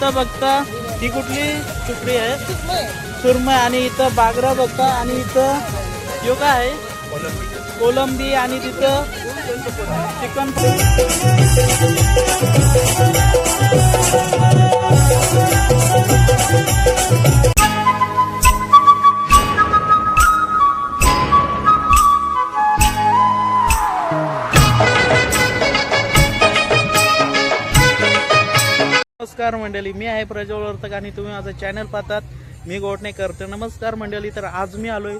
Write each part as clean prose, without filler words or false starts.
इथं बघता ही कुठली सुकडी आहे? सुरमई. आणि इथं बागरा बघता. आणि इथं यो काय आहे? कोलंबी. आणि तिथं चिकन. नमस्कार मंडळी, मी आहे प्रज्वल वर्तक आणि तुम्ही माझं चॅनल पाहतात. मी गोडणे करते. नमस्कार मंडळी, तर आज मी आलोय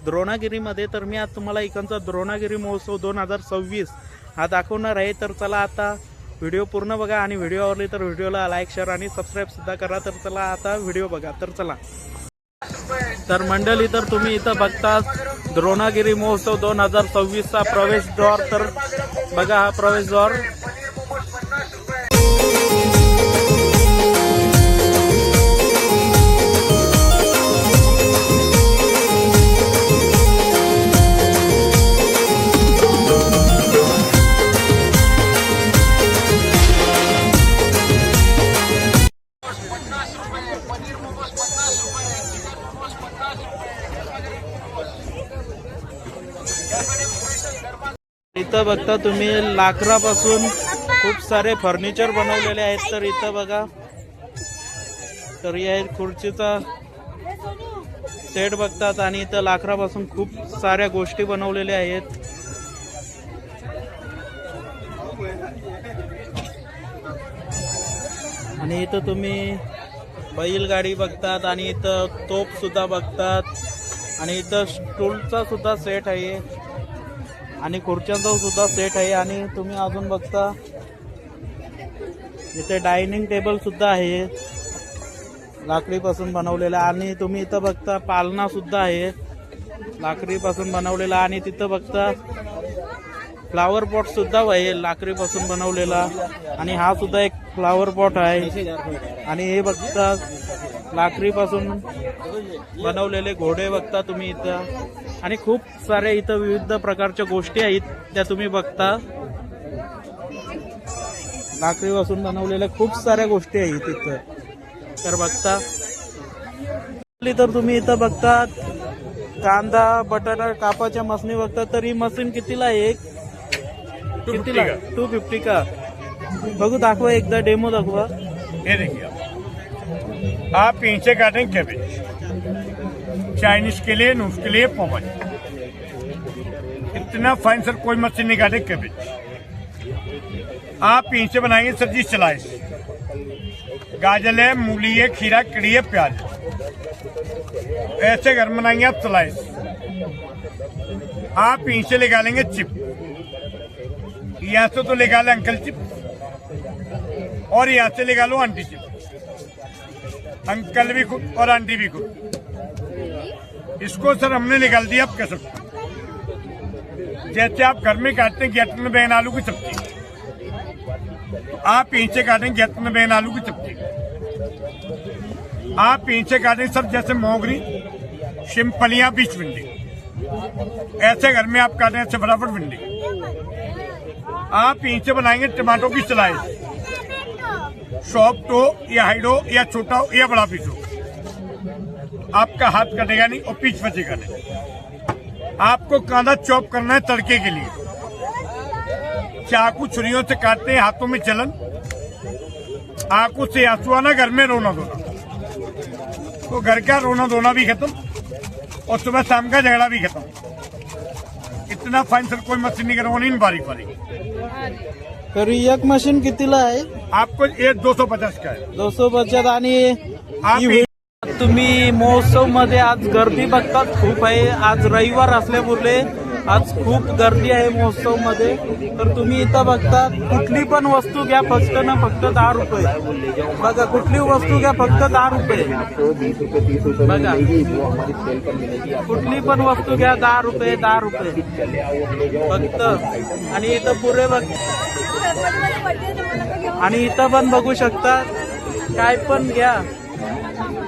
द्रोणागिरीमध्ये. तर मी आज तुम्हाला इकडचा द्रोणागिरी महोत्सव 2026 हा दाखवणार आहे. तर चला आता व्हिडिओ पूर्ण बघा आणि व्हिडिओ आवडली तर व्हिडिओला लाईक शेअर आणि सबस्क्राईब सुद्धा करा. तर चला आता व्हिडिओ बघा. तर चला. तर मंडळी, तर तुम्ही इथं बघता द्रोणागिरी महोत्सव 2026 चा प्रवेशद्वार. तर बघा हा प्रवेशद्वार. इथं बघता तुम्ही लाकडापासून खूप सारे फर्निचर बनवलेले आहेत. तर इथं बघा, तर या खुर्चीचा सेट बघतात. आणि इथं लाकडापासून खूप साऱ्या गोष्टी बनवलेल्या आहेत. आणि इथं तुम्ही बैलगाडी बघतात. आणि इथं तोप सुद्धा बघतात. आणि इथं स्टूलचा सुद्धा सेट आहे. आणि खुर्च्यांचा सुद्धा सेट आहे. आणि तुम्ही अजून बघता इथे डायनिंग टेबल सुद्धा आहे लाकडीपासून बनवलेला. आणि तुम्ही इथं बघता पालना सुद्धा आहे लाकडीपासून बनवलेला. आणि तिथं बघता फ्लावर पॉट सुद्धा आहे लाकडीपासून बनवलेला. आणि हा सुद्धा एक फ्लावर पॉट आहे. आणि हे बघता लाकडीपासून बनवलेले घोडे बघता तुम्ही इथं. आणि खूप सारे इथं विविध प्रकारच्या गोष्टी आहेत त्या तुम्ही बघता. लाकडीपासून बनवलेल्या खूप साऱ्या गोष्टी आहेत इथं. तर बघता. तर तुम्ही इथं बघता कांदा बटाटा कापाच्या मशनी बघता. तर ही मशीन कितीला आहे? कितीला? 250 का? बघू, दाखवा एकदा, डेमो दाखवा. ये देखिए आप इनसे काटें कैबेज, चाइनीज के लिए, नूस के लिए पवन. इतना फाइन सर कोई मशीन नहीं काटे कैबेज. आप इनसे बनाएंगे सब्जी स्लाइस. गाजर है, मूली है, खीरा, कड़ी है, प्याज. ऐसे घर बनाएंगे आप स्लाइस. आप इनसे निकालेंगे चिप. यहाँ से तो निकाले अंकल चिप और यहाँ से निकालो आंटी चिप. अंकल भी खुद और आंटी भी खुद. इसको सर हमने निकाल दिया. आप कह सकते जैसे आप घर में काटते हैं गेट में बैगन आलू की सब्जी, तो आप इंचे काटेंगे गेट में बैगन आलू की सब्जी. आप इंचे काटेंगे सब जैसे मोगरी, शिमफलियां, बीच भिंडी. ऐसे घर में आप काटें ऐसे फटाफट भिंडी. आप इंचे बनाएंगे टमाटो की स्लाइस. सॉफ्ट हो या हाइड हो या छोटा हो या बड़ा पीस हो, आपका हाथ कटेगा नहीं और पीछ बचेगा नहीं. आपको कांदा चॉप करना है तड़के के लिए. चाकू छुरियों से काटते हैं, हाथों में जलन, आंखों से आंसू आना, घर में रोना धोना. तो घर का रोना धोना भी खत्म और सुबह शाम का झगड़ा भी खत्म. इतना फाइन सर कोई मशीन नहीं करवानी. बारीक बारीक. तर एक मशीन कितीला आहे? आपको ये 250 का है. 250. आणि आप तुम्ही महोत्सव मध्ये आज गर्दी बघतात खूप आहे. आज रविवार असल्यामुळे आज खूप गर्दी आहे महोत्सव मध्ये. तर तुम्ही इथं बघता कुठली पण वस्तू घ्या फक्त ना फक्त 10 रुपये. बघा, कुठली वस्तू घ्या फक्त 10 रुपये. बघा, कुठली पण वस्तू घ्या 10 रुपये, 10 रुपये फक्त. आणि इथं पुरे बघ. आणि इथं पण बघू शकता काय पण घ्या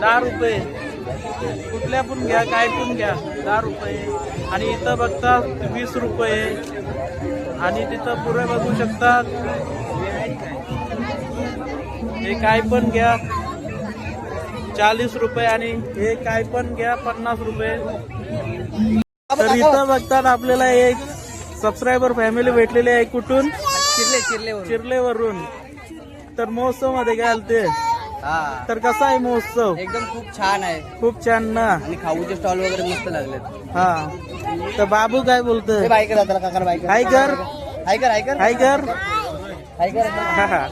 10 रुपये. कुठल्या पण घ्या, काय पण घ्या 10 रुपये. आणि इथं बघता 20 रुपये. आणि तिथं पुढे बघू शकता हे काय पण घ्या 40 रुपये आणि हे काय पण घ्या 50 रुपये. तर इथं बघतात आपल्याला एक सबस्क्रायबर फॅमिली भेटलेली आहे. कुठून? चिरलेवरून. तर महोत्सव मध्ये घ्याल ते. तर कसा आहे महोत्सव? एकदम खूप छान आहे. खूप छान ना. आणि खाऊचे स्टॉल वगैरे मस्त लागलेत. हा. तर बाबू काय बोलतोय? बाय कर आता काका बाय कर. हाय कर. हाय कर हाय कर हाय कर. हाय कर. हा, हा.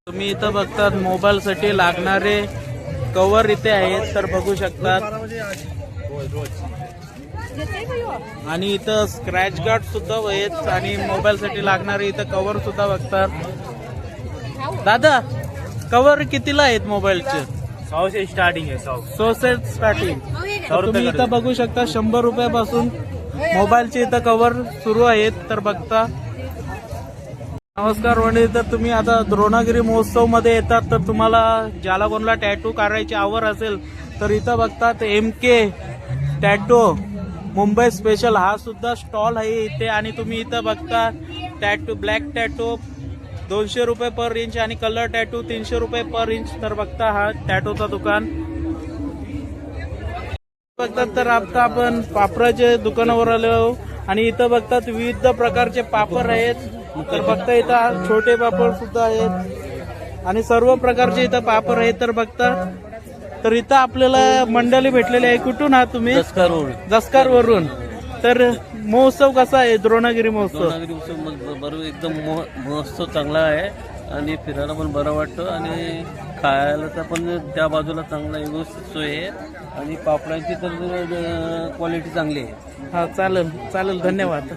तुम्ही इथं बघतात मोबाईल साठी लागणारे कव्हर इथे आहेत. तर बघू शकतात. आणि इथं स्क्रॅच गार्ड सुद्धा आहेत आणि मोबाईल साठी लागणारे इथं कव्हर सुद्धा बघतात. दादा कव्हर कितीला आहेत मोबाईलचे? 100 से स्टार्टिंग है. 100 से स्टार्टिंग. तुम्ही इथं बघू शकता 100 रुपयापासून मोबाईलचे इथं कव्हर सुरू आहेत. तर बघता. नमस्कार मंडळी. तर तुम्ही आता द्रोणागिरी महोत्सव मध्ये येतात तर तुम्हाला ज्याला कोणाला टॅटू काढायची आवड असेल तर इथं बघतात MK टॅटू मुंबई स्पेशल हा सुद्धा स्टॉल आहे इथे. आणि तुम्ही इथं बघता टॅटू ब्लॅक टॅटू 200 रुपये पर इंच आणि कलर टॅटू 300 रुपये पर इंच. तर बघता हा टॅटूचा दुकान बघतात. तर आता आपण पापडाच्या दुकानावर आलो आणि इथं बघतात विविध प्रकारचे पापड आहेत. तर बघता इथं छोटे पापड सुद्धा आहेत आणि सर्व प्रकारचे इथं पापड आहेत. तर बघता. तर इथं आपल्याला मंडळी भेटलेली आहे. कुठून आहात तुम्ही? दसकार वरून. तर महोत्सव कसा आहे द्रोणागिरी महोत्सव? द्रोणागिरी उत्सव बरोबर एकदम महोत्सव चांगला आहे आणि फिरायला पण बरं वाटतं आणि खायला तर पण त्या बाजूला चांगला व्यवस्थित सोय आहे आणि पापडांची तर क्वालिटी चांगली आहे. हा चालेल चालेल धन्यवाद.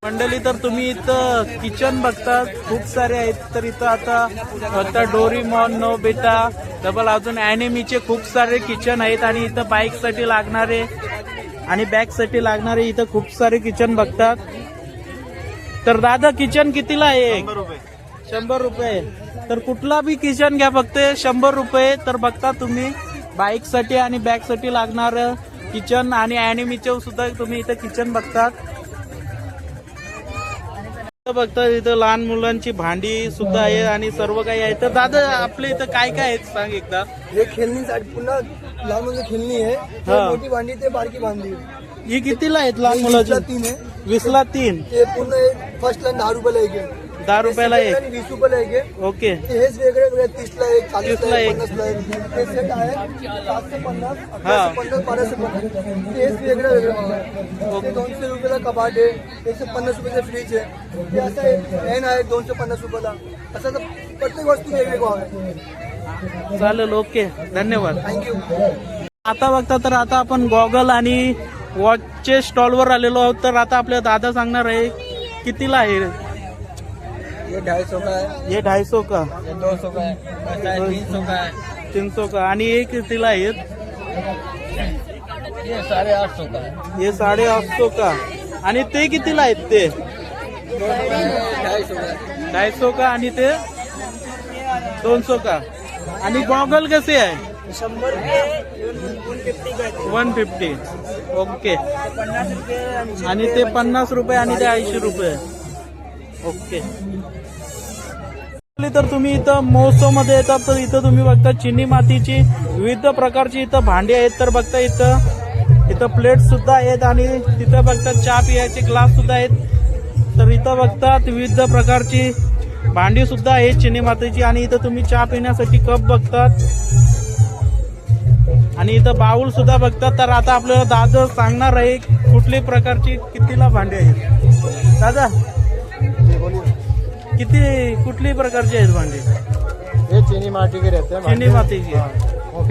मंडळी तर तुम्ही इथं किचन बघतात खूप सारे आहेत. तर इथं आता बघता डोरीमॉन नोबिता डबल अजून अॅनिमीचे खूप सारे किचन आहेत आणि इथं बाईक साठी लागणारे आणि बॅग साठी लागणारे इथं खूप सारे किचन बघतात. तर दादा किचन कितीला आहे? 100 रुपये. तर कुठला बी किचन घ्या फक्त 100 रुपये. तर बघता तुम्ही बाईक साठी आणि बॅग साठी लागणार किचन आणि अॅनिमीचे सुद्धा तुम्ही इथं किचन बघतात. बघता इथं लहान मुलांची भांडी सुद्धा आहे आणि सर्व काही आहे. तर दादा आपल्या इथं काय काय आहेत सांग एकदा. हे खेळणीसाठी पुन्हा लहान मुलं खेळणी आहे. हा. मोठी भांडी ते बारकी भांडी. ही कितीला आहेत लहान मुलाची? 3 आहे. 20ला 3. ते पूर्ण फर्स्ट लाईन 10 रुपयाला एक आहे. 10 रुपयाला एक. 20 रुपयाला एक आहे. ओके. हेच वेगळे वेगळे 30ला एक, 40ला एक, 30 50ला एक. हे सेट आहे 750, हा. 1150, 1250. हेच वेगळे वेगळे भाव आहे. ते 200 रुपयाला कपाट आहे. 150 रुपयाचं फ्रीज आहे. ते असं आहे फॅन आहे 250 रुपयाला. असं तर प्रत्येक वस्तू वेगळे भाव आहे. चालेल ओके धन्यवाद. थँक्यू. आता बघता तर आता आपण गॉगल आणि वॉचचे स्टॉलवर आलेलो आहोत. तर आता आपल्या दादा सांगणार आहे कितीला आहे. ये 250 का है. हे 250 का. ये 200 का है. 300 का है. 300 का. आणि हे कितीला आहेत? ये 850 का है. हे 850 का. आणि ते कितीला आहेत ते? 250 का है. 250 का. आणि ते 200 का. आणि गॉगल कसे आहे? 100 रुपये 150. ओके. 50 रुपये. आणि ते 50 रुपये आणि ते 80 रुपये. ओके. तर तुम्ही इथं महोत्सव मध्ये येतात तर इथं तुम्ही बघता चिनी मातीची विविध प्रकारची इथं भांडी आहेत. तर बघता इथं प्लेट सुद्धा आहेत आणि तिथं बघता चहा पियाचे ग्लास सुद्धा आहेत. तर इथं बघतात विविध प्रकारची भांडी सुद्धा आहेत चिनी मातीची आणि इथं तुम्ही चहा पिण्यासाठी कप बघतात आणि इथं बाउल सुद्धा बघतात. तर आता आपल्याला दादा सांगणार आहे कुठली प्रकारची कितीला भांडी आहेत. दादा किती कुठली प्रकारची आहेत भांडी? ये चीनी माटी के रहते हैं. चिनी मातीची.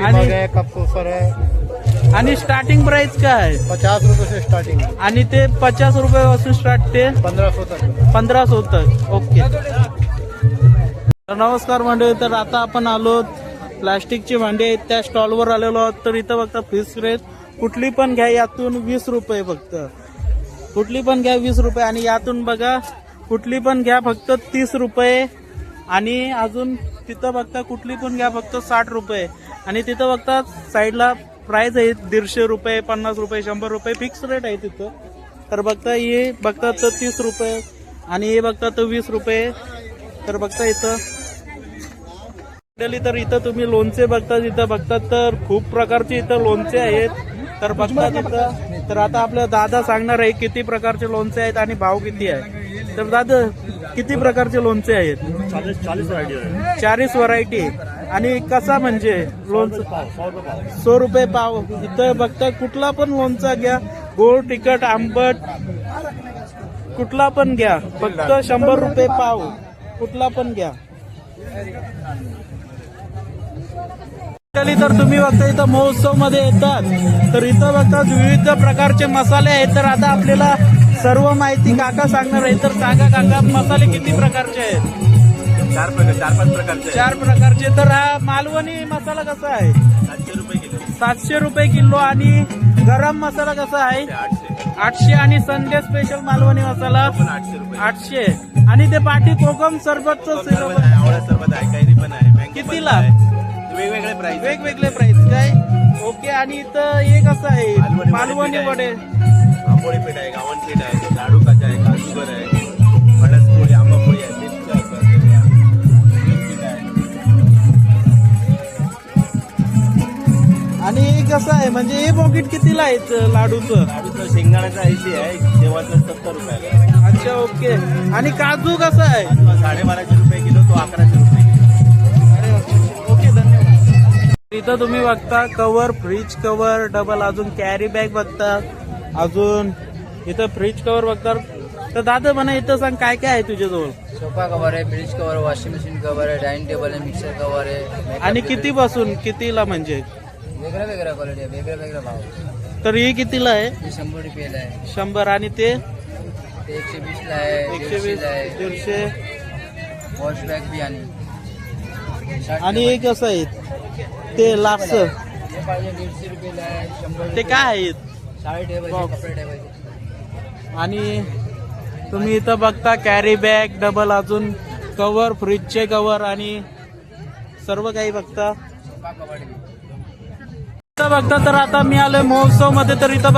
आणि कप सूफर है. आणि स्टार्टिंग प्राइस काय आहे? 50 रुपये से स्टार्टिंग. आणि ते 50 रुपयापासून स्टार्ट ते 1500 तक. 1500 तक. ओके. तर नमस्कार मंडळी. तर आता आपण आलो प्लास्टिकची भांडी आहेत त्या स्टॉलवर आलेलो आहोत. तर इथं बघता फिश रेट कुठली पण घ्या यातून 20 रुपये फक्त. कुठली पण घ्या 20 रुपये आणि यातून बघा कुठली पण घ्या फक्त 30 रुपये आणि अजून तिथं बघता कुठली पण घ्या फक्त 60 रुपये आणि तिथं बघता साईडला प्राइस आहे 150 रुपये 50 रुपये 100 रुपये फिक्स रेट आहे तिथं. तर बघता हे बघता तर 30 रुपये आणि हे बघता तर 20 रुपये. तर बघता इथं मंडळी तर इथं तुम्ही लोणचे बघतात, इथं बघतात तर खूप प्रकारचे इथं लोणचे आहेत. तर बघतात इथं तर आता आपल्या दादा सांगणार आहे किती प्रकारचे लोणचे आहेत आणि भाव किती आहे. तर दादा किती प्रकारचे लोणचे आहेत? 40 व्हरायटी. आणि कसा म्हणजे लोणचं? 100 रुपये पाव. इथं बघता कुठला पण लोणचा घ्या, गोड तिखट आंबट कुठला पण घ्या, फक्त 100 रुपये पाव, कुठला पण घ्या. तर तुम्ही बघता इथं महोत्सव मध्ये येतात तर इथं बघता विविध प्रकारचे मसाले आहेत. तर आता आपल्याला सर्व माहिती काका सांगणार आहे. तर सांगा काका, मसाले किती प्रकारचे आहेत? 4-5 प्रकारचे. 4 प्रकारचे. तर हा मालवणी मसाला कसा आहे? 700 रुपये किलो. 700 रुपये किलो. आणि गरम मसाला कसा आहे? 800. आणि संडे स्पेशल मालवणी मसाला 800 रुपये. 800. आणि ते पाठी कोकम सरबतचं सिरप आवळा सरबत आहे, कैरी पण आहे, मँगो पण कितीला? आहे. वेगवेगळे प्राइस. वेगवेगळे प्राइस काय? ओके. आणि इथं हे कसं आहे? मालवणी वडे. आंबोळी पीठ आहे, गावण पीठ आहे, लाडू काचा आहे, काजूगर आहे, फणसपोळी, आंबापोळी आहे, मिरची आहे, पीठ आहे. आणि हे कसं आहे म्हणजे हे पॉकेट कितीला आहे लाडूचं? लाडूचं शेंगदाण्याचं 80 आहे, शेवाचं 70 रुपये आहे. अच्छा ओके. आणि काजू कसा आहे? 1250 रुपये किलो, तो 1100 रुपये किलो. ओके धन्यवाद. इथं तुम्ही बघता कवर, फ्रीज कवर, डबल अजून कॅरी बॅग बघता, अजून इथं फ्रीज कवर बघता. तर दादा म्हणा इथं सांग काय काय आहे तुझ्याजवळ? सोफा कवर आहे, fridge cover, washing machine cover आहे, डायनिंग टेबल आहे, मिक्सर कवर आहे. आणि किती पासून कितीला म्हणजे? वेगळ्या वेगळ्या क्वालिटी आहे, वेगळ्या वेगळ्या भाव. तर ही कितीला आहे? हे 100 रुपयाला आहे, 100. आणि ते 120 ला आहे, 120, 150 आहे. 150. वॉश बॅग बी आणि 60 आणि हे कसं आहे ते लाप्स? हे पाहिजे 150 रुपयाला आहे, 100 ते काय आहेत? शाळी टेबल, Box. कपडे टेबल. आणि तुम्ही इथं बघता कॅरी बॅग, डबल अजून कवर, फ्रीजचे कवर आणि सर्व काही बघता. सोफा कवर आहे. इथं बघता तर आता मी आलोय महोत्सव मध्ये. तर इथं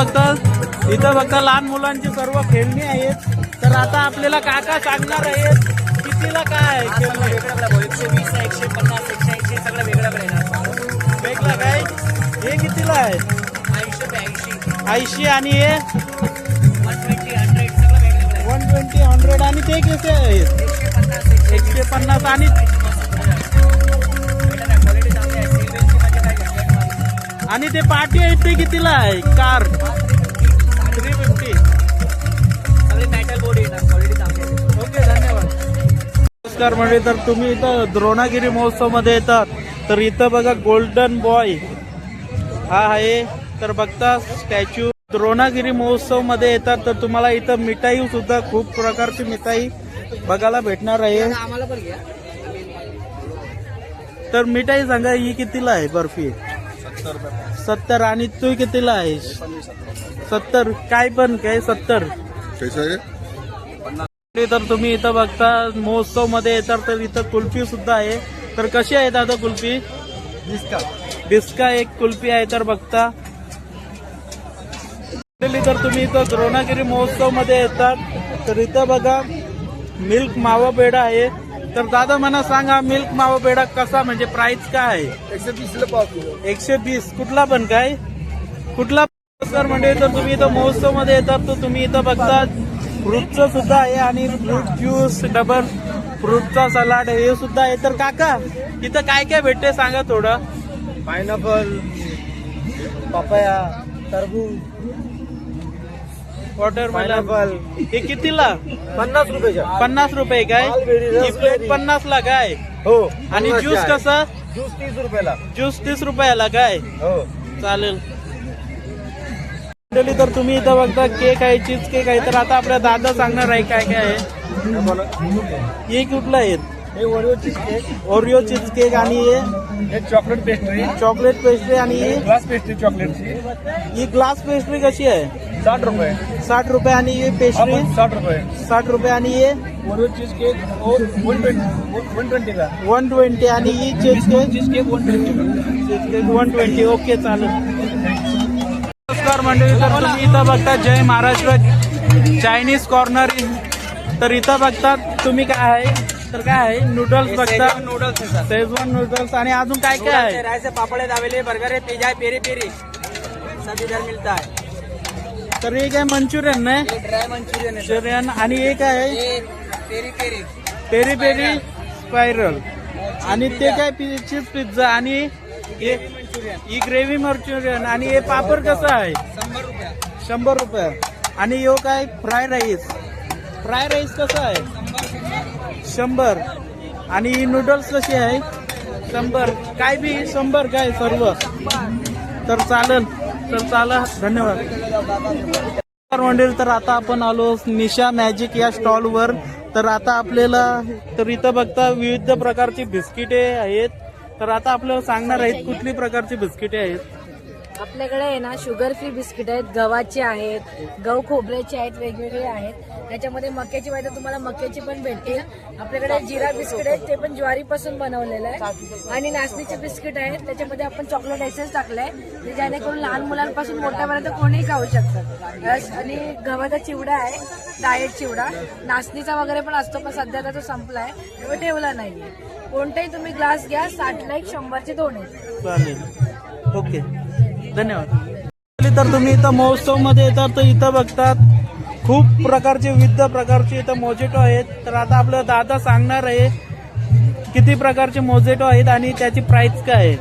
बघता लहान मुलांची सर्व खेळणी आहेत. तर आता आपल्याला काका सांगणार आहेत कितीला काय आहे खेळणी? 120 आहे, 150, 180 सगळं वेगळं आहे. वेगळा काय? हे कितीला आहे? 80. आणि हे 120, 100 सगळं वेगळं आहे. 120, 100. आणि ते कसे आहेत? 150. आणि क्वालिटी चांगली आहे. आणि ते पाठी आहेत ते कितीला आहे? कार 350. सगळे मेटल बोर्ड येतात, क्वालिटी चांगली आहे. ओके धन्यवाद. नमस्कार मंडळी. तर तुम्ही इथं द्रोणागिरी महोत्सव मध्ये येतात तर इथं बघा गोल्डन बॉय हा आहे. तर बघता स्टॅच्यू. द्रोणागिरी महोत्सव मध्ये येतात तर तुम्हाला इथं मिठाई सुद्धा खूप प्रकारची मिठाई बघायला भेटणार आहे. आम्हाला पण घ्या. तर मिठाई सांगा ही कितीला आहे? बर्फी 70. आणि तू कितीला आहे? 70. काय पण काय 70? तर तुम्ही इथं बघता महोत्सव मध्ये येतात तर इथं कुल्फी सुद्धा आहे. तर कशी आहे दादा कुल्फी? बिस्का एक कुल्फी आहे. तर बघता तर तुम्ही इथं द्रोणागिरी महोत्सव मध्ये येतात तर इथं बघा मिल्क मावा पेढा आहे. तर दादा मला सांगा मिल्क मावा पेढा कसा म्हणजे प्राइस काय आहे? 120 ला पाव किलो. 120. कुठला पण काय? कुठला सर म्हणजे तर तुम्ही इथं महोत्सव मध्ये येतात तर तुम्ही इथं बघता फ्रूटचं सुद्धा आहे आणि फ्रूट ज्यूस, डबल फ्रूटचा सलाड हे सुद्धा आहे. तर काका इथं काय काय भेटते सांगा थोडं. पायनॅपल, पपाया, तरबूज, वॉटरमेलन. हे कितीला? 50 रुपयाच्या. 50 रुपये काय? ही प्लेट 50 ला काय? हो. आणि ज्यूस कसा? ज्यूस 30 रुपयाला. ज्यूस 30 रुपयाला काय? हो. चालेल. तर तुम्ही इथं बघता केक आहे, चीज केक आहे. तर आता आपल्या दादा सांगणार आहे काय काय आहे. हे कुठलं आहे? हे Oreo cheese cake, Oreo cheese cake. आणि हे चॉकलेट पेस्ट्री, चॉकलेट पेस्ट्री. आणि ग्लास पेस्ट्री चॉकलेटची ही ग्लास पेस्ट्री कशी आहे? 60 रुपये. 60 रुपये. आणि ही पेस्ट्री 60 रुपये. 60 रुपये. आणि हे ओरिओ चीज केक 120 ला. 120. आणि ही चीज केक चीज केक 120. Cheese cake 120. ओके चालेल. नमस्कार मंडळी. तर तुम्ही इथं बघता जय महाराष्ट्र चायनीज कॉर्नर. तर इथं बघता तुम्ही काय आहे तर काय आहे नूडल्स बघता नूडल्स है सर शेजवान नूडल्स आणि अजून काय काय आहे राइस है पापड़ है दावेली बर्गर है पिज्जा है पेरी पेरी सब इधर मिलता है तर एक आहे मंचुरियन नाही ये ड्राई मंचूरियन है सर मंचुरियन आणि एक आहे ये peri peri peri peri spiral आणि ते काय चीज पिझ्झा आणि हे ही ग्रेव्ही मंचुरियन आणि हे पापड कसं आहे 100 रुपया 100 रुपये आणि यो काय फ्राय राईस कसं आहे 100 आणि ही नूडल्स कशी आहे 100 काय बी 100 काय सर्व तर चालेल धन्यवाद मंडळी. तर आता आपण आलो निशा मॅजिक या स्टॉलवर. तर आता आपल्याला तर इथं बघता विविध प्रकारची बिस्किटे आहेत. तर आता आपल्याला सांगणार आहेत कुठली प्रकारची बिस्किटे आहेत. आपल्याकडे आहे ना शुगर फ्री बिस्किट आहेत, गव्हाचे आहेत, गहू खोबऱ्याचे आहेत, वेगवेगळे आहेत. त्याच्यामध्ये मक्याची पाहिजे तुम्हाला मक्याची पण भेटतील. आपल्याकडे जिरा बिस्किट आहेत, ते पण ज्वारीपासून बनवलेलं आहे. आणि नाचणीचे बिस्किट आहेत, त्याच्यामध्ये आपण चॉकलेट एसेन्स टाकलंय, जेणेकरून लहान मुलांपासून मोठ्यापर्यंत कोणीही खाऊ शकतात. आणि गव्हाचा चिवडा आहे, डाएट चिवडा. नाचणीचा वगैरे पण असतो, पण सध्याचा तो संपलाय त्यामुळे ठेवला नाहीये. कोणताही तुम्ही ग्लास घ्या, 60 ला 1 100चे 2 आहेत. चालेल ओके धन्यवाद. तर तुम्ही इथं महोत्सव मध्ये येतात तर इथं बघतात खूप प्रकारचे विविध प्रकारचे इथं मोजेटो आहेत. तर आता आपलं दादा सांगणार आहे किती प्रकारचे मोजेटो आहेत आणि त्याची प्राइस काय आहे.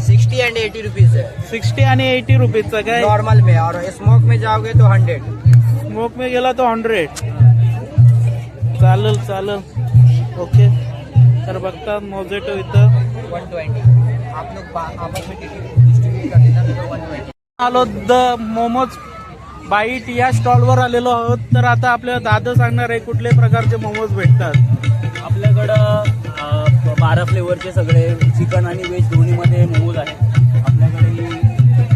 60 एंड 80 रुपीज है 60 आणि 80 रुपीजचा काय. नॉर्मल में और स्मोक में जाओगे तो 100 स्मोक में गेला तो 100. चालेल ओके. तर बघतात मोजेटो इथं 120 आप लोग आपस में डिस्ट्रीब्यूट कर देना तो 120 आलो द मोमोज बाईट या स्टॉलवर आलेलो आहोत. तर आता आपल्याला दादा सांगणार आहे कुठले प्रकारचे मोमोज भेटतात. आपल्याकडं 12 फ्लेवरचे सगळे चिकन आणि व्हेज दोन्हीमध्ये मोमोज आहेत. आपल्याकडे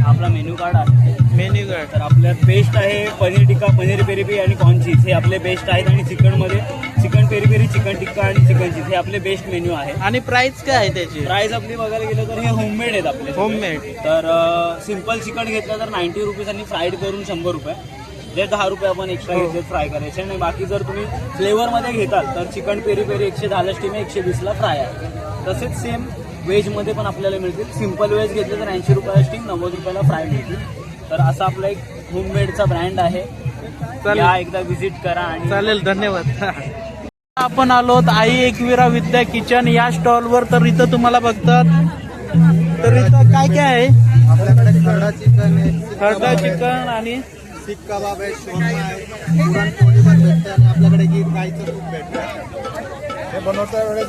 आपला मेन्यू कार्ड आहे. मेन्यू कार्ड तर आपल्यात बेस्ट आहे पनीर टिक्का, पनीर पेरी पेरी आणि कॉर्न चीज हे आपले बेस्ट आहेत. आणि चिकनमध्ये चिकन पेरी पेरी, चिकन टिक्का आणि चिकन चीज हे आपले बेस्ट मेन्यू आहे. आणि प्राइस काय आहे त्याची. प्राइस आपली बघायला गेलं तर हे होममेड आहेत आपले. होममेड. तर सिम्पल चिकन घेतलं तर 90 रुपीज आणि फ्राईड करून 100 रुपये. जे 10 रुपये आपण एक्स्ट्रा घेतले फ्राय करायचे. आणि बाकी जर तुम्ही फ्लेवरमध्ये घेताल तर चिकन पेरी पेरी 110 स्टीम आहे, 120ला फ्राय आहे. तसेच सेम व्हेजमध्ये पण आपल्याला मिळतील. सिम्पल व्हेज घेतले तर 80 रुपयाला स्टीम, 90 रुपयाला फ्राय मिळतील. तर असा आपला एक होममेडचा ब्रँड आहे. या एकदा व्हिजिट करा. आणि चालेल धन्यवाद. आपण आलोत आई एकविरा विद्या किचन या स्टॉलवर. तर इथं तुम्हाला बघतात तर इथं काय काय आहे. आपल्याकडे खरडा चिकन आहे, खरडा चिकन आणि सीख कबाब आहे, शोरमा आहे, पुरणपोळी पण भेटते आणि आपल्याकडे गाईचं तूप भेटतं. हे बनवता वेळेस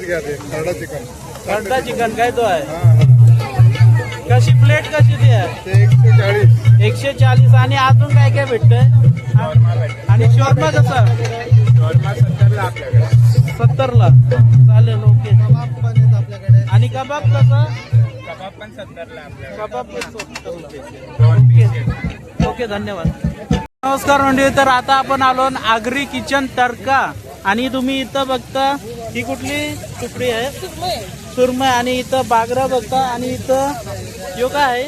घ्या ते खरडा चिकन. खरडा चिकन काय तो आहे. कशी प्लेट कशी ती आहे. ते 140. 140. आणि अजून काय काय भेटतंय. आणि शॉर्मा कसा. 70ला. चालेल ओके. कबाब पण आहेत आपल्याकडे. आणि कबाब कसा. कबाब पण 70ला कबाब पण 70ला. ओके धन्यवाद. नमस्कार मंडळी. तर आता आपण आलो आगरी किचन तडका. आणि तुम्ही इथं बघता ही कुठली तुकडी आहे. सुरमई. आणि इथं बागरा बघता. आणि इथं यो काय आहे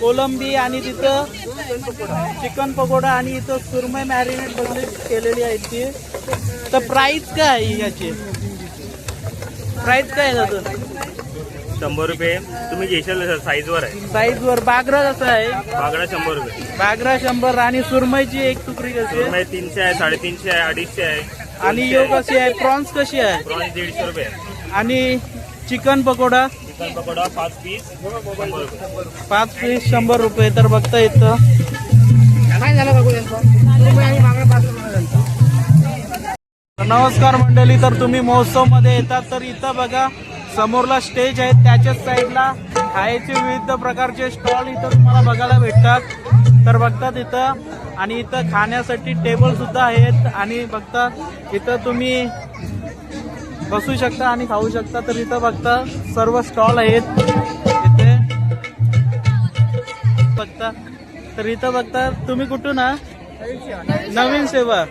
कोलंबी. आणि तिथं चिकन पकोडा. आणि इथं सुरमई मॅरिनेट बघली केलेली आहे ती. तर प्राइस काय आहे याची. प्राइस काय आहे त्याचं. 100 रुपये. तुम्ही घेशाल साईजवर आहे. साईजवर. बागरा कसं आहे. बागडा 100 रुपये. बागरा 100. आणि सुरमईची एक तुकडी कशी आहे. 300 आहे, 350 आहे, 250 आहे. आणि यो कशी आहे. प्रॉन्स कशी आहे. प्रॉन्स 150 रुपये. आणि chicken pakora. Chicken pakora 5 piece 100 रुपये. 5 पीस 100 रुपये. तर बघता इथं नमस्कार मंडळी. तर तुम्ही महोत्सव मध्ये येतात तर इथं बघा समोरला स्टेज आहे, त्याच्याच साईडला खायचे विविध प्रकारचे स्टॉल इथं तुम्हाला बघायला भेटतात. तर बघतात इथं. आणि इथं खाण्यासाठी टेबल सुद्धा आहेत. आणि बघता इथं तुम्ही बसू शकता आणि खाऊ शकता. तर इथं बघता सर्व स्टॉल आहेत इथे बघता. तर इथं बघता तुम्ही कुठून आ. नवीन सेवा.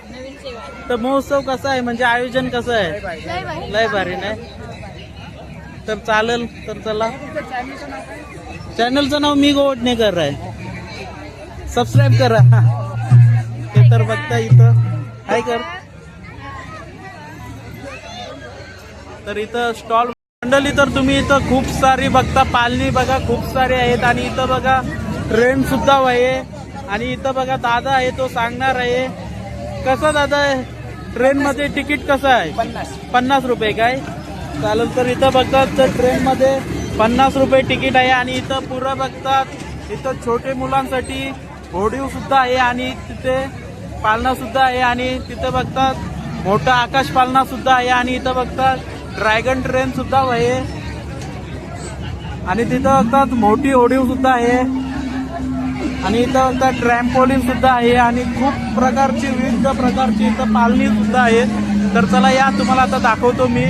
तर महोत्सव कसा आहे म्हणजे आयोजन कसं आहे. लय भारी नाही. तर चालेल. तर चला चॅनलचं नाव मी गोवटणेकर आहे. सबस्क्राईब करा. ते तर बघता इथं काय कर. तर इथं स्टॉल मंडळी तर तुम्ही इथं खूप सारी बघता, पालनी बघा खूप सारे आहेत आणि इथं बघा ट्रेन सुद्धा आहे आणि इथं बघा दादा आहे तो सांगणार आहे. कसं दादा ट्रेन मध्ये तिकीट कसं आहे? 50 रुपये काय चालेल. तर इथं बघतात तर ट्रेन मध्ये 50 रुपये तिकीट आहे आणि इथं पुरं बघतात इथं छोटे मुलांसाठी होडीव सुद्धा आहे आणि तिथे पालना सुद्धा आहे आणि तिथे बघतात मोठा आकाश पालना सुद्धा आहे आणि इथं बघतात ड्रॅगन ट्रेन सुद्धा आहे आणि तिथं बघतात मोठी होडीव सुद्धा आहे आणि इथं बघतात ट्रॅम्पोलिन सुद्धा आहे आणि खूप प्रकारची विविध प्रकारची इथं पालनी सुद्धा आहे. तर चला या तुम्हाला आता दाखवतो मी.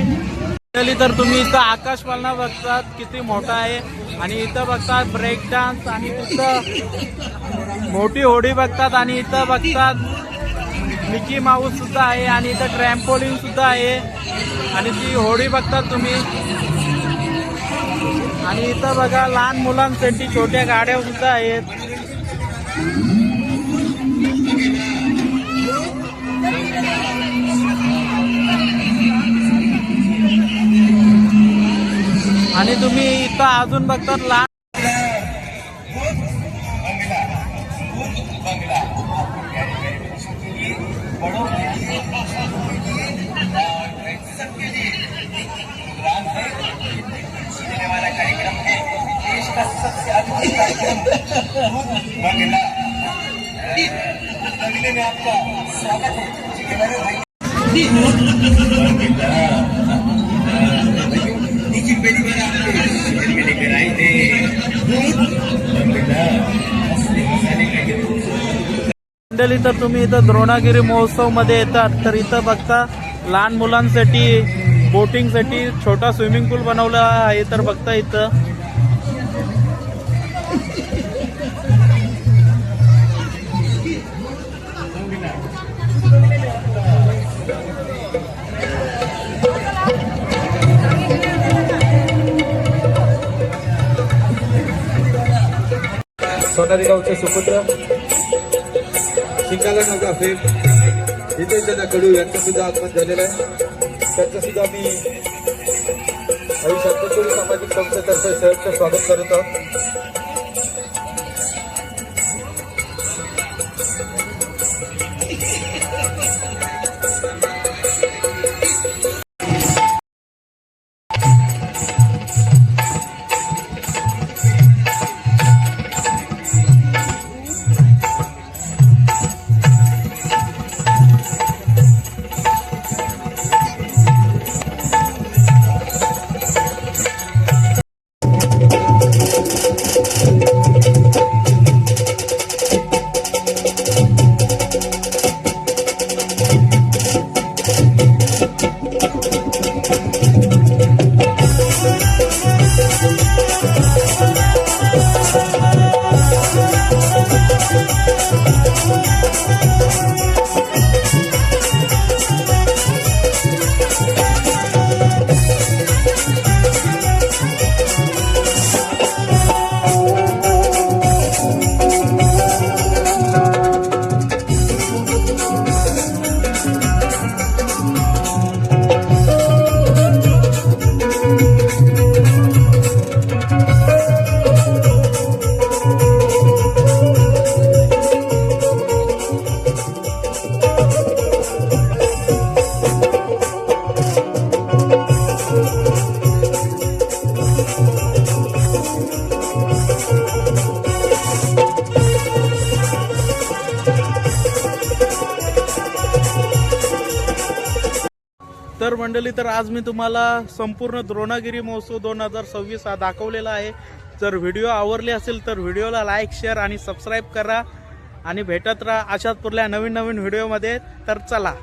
तर तुम्ही इथं आकाश पालना बघतात किती मोठा आहे आणि इथं बघतात ब्रेक डान्स आणि इथं मोठी होडी बघतात आणि इथं बघतात मिकी माऊस सुद्धा आहे आणि इथं ट्रॅम्पोलिन सुद्धा आहे आणि ती होडी बघतात तुम्ही आणि इथं बघा लहान मुलांसाठी छोट्या गाड्या सुद्धा आहेत. आणि तुम्ही इथं अजून बघतात लहान मंडळी तर तुम्ही इथं द्रोणागिरी महोत्सव मध्ये येतात तर इथं बघता लहान मुलांसाठी बोटिंगसाठी छोटा स्विमिंग पूल बनवला आहे. तर बघता इथं सोनारी गावचे सुपुत्र शिंगाला नौका फेम इथे त्यांना कडू यांचं सुद्धा आगमन झालेलं आहे. त्यांचं सुद्धा मी शांतपुरी सामाजिक संस्थेतर्फे सहर्ष स्वागत करत आहोत. तर मंडळी तर आज मी तुम्हाला संपूर्ण द्रोणागिरी महोत्सव 2026 हा दाखवलेला आहे. जर व्हिडिओ आवडले असेल तर व्हिडिओला लाईक शेअर आणि सबस्क्राईब करा आणि भेटत राहा अशाच पुढल्या नवीन व्हिडिओमध्ये. तर चला.